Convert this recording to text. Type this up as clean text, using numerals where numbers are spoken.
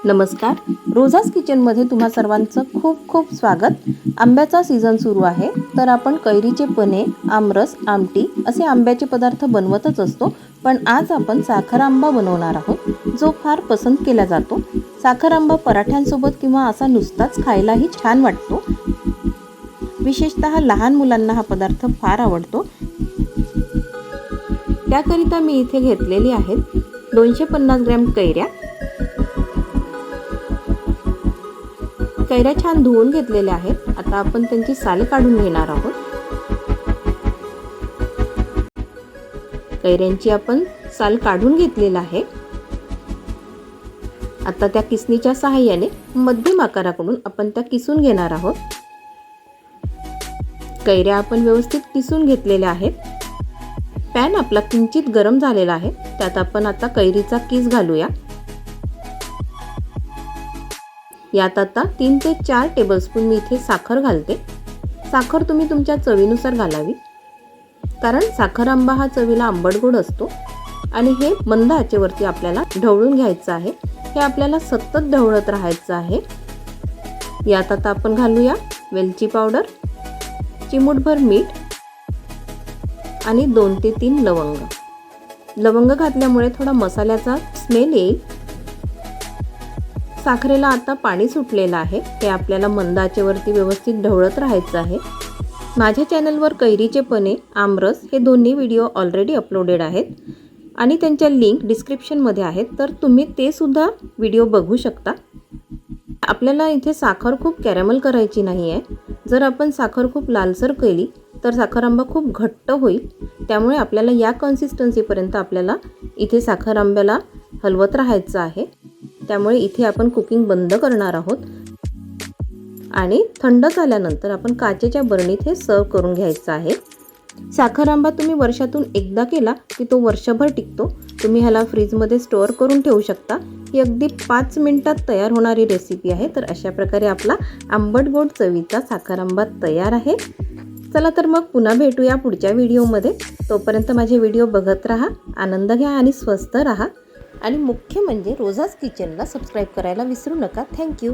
नमस्कार, रोजाज किचनमध्ये तुम्हा सर्वांचं खूप खूप स्वागत। आंब्याचा सीझन सुरू आहे, तर आपण कैरीचे पने, आमरस, आमटी असे आंब्याचे पदार्थ बनवतच असतो। पण आज आपण साखर आंबा बनवणार आहोत, जो फार पसंत केला जातो। साखर आंबा पराठ्यांसोबत किंवा असा नुसताच खायलाही छान वाटतो। विशेषतः लहान मुलांना हा पदार्थ फार आवडतो। त्याकरिता मी इथे घेतलेली आहेत 250 ग्रॅम कैऱ्या। कैऱ्या छान धुवून घेतलेल्या आहेत। आता आपण त्यांची साल काढून घेणार आहोत। कैऱ्यांची आपण साल काढून घेतलेला आहे। आता त्या किसणीच्या सहाय्याने मध्यम आकाराकडून आपण त्या किसून घेणार आहोत। कैऱ्या आपण व्यवस्थित किसून घेतलेल्या आहेत। पॅन आपला किंचित गरम झालेला आहे, त्यात आपण आता कैरीचा किस घालूया। यात आता 3 ते 4 टेबलस्पून मी इथे साखर घालते। साखर तुम्ही तुमच्या चवीनुसार घालावी, कारण साखर आंबा हा चवीला आंबट गोड असतो आणि हे मंद आचेवरती आपल्याला ढवळून घ्यायचं आहे। हे आपल्याला सतत ढवळत राहायचं आहे। यात आता आपण घालूया वेलची पावडर, चिमूटभर मीठ आणि 2 ते 3 लवंग। लवंग घातल्यामुळे थोडा मसाल्याचा स्मेल येईल। साखरेला आता पाणी सुटलेलं आहे, हे आपल्याला मंद आचेवरती व्यवस्थित ढवळत राहायचं आहे। माझ्या चॅनलवर कैरीचे पने, आमरस हे दोन्ही व्हिडिओ ऑलरेडी अपलोडेड आहेत आणि त्यांच्या लिंक डिस्क्रिप्शनमध्ये आहेत, तर तुम्ही ते सुद्धा व्हिडिओ बघू शकता। आपल्याला इथे साखर खूप कॅरॅमल करायची नाही आहे। जर आपण साखर खूप लालसर केली तर साखर आंबा खूप घट्ट होईल। त्यामुळे आपल्याला या कन्सिस्टन्सीपर्यंत आपल्याला इथे साखर आंब्याला हलवत राहायचं आहे। त्यामुळे इथे आपण कुकिंग बंद करणार आहोत आणि थंड झाल्यानंतर आपण काचेच्या बरणीत हे सर्व करून घ्यायचं आहे। साखर आंबा तुम्ही वर्षातून एकदा केला की तो वर्षभर टिकतो। तुम्ही ह्याला फ्रीजमध्ये स्टोअर करून ठेवू शकता। ही अगदी 5 मिनिटात तयार होणारी रेसिपी आहे। तर अशा प्रकारे आपला आंबट गोड चवीचा साखर आंबा तयार आहे। चला तर मग पुन्हा भेटूया पुढच्या व्हिडिओमध्ये। तोपर्यंत माझे व्हिडिओ बघत राहा, आनंद घ्या आणि स्वस्थ राहा। आणि मुख्य म्हणजे रोजाज किचनला सबस्क्राईब करायला विसरू नका। थँक्यू।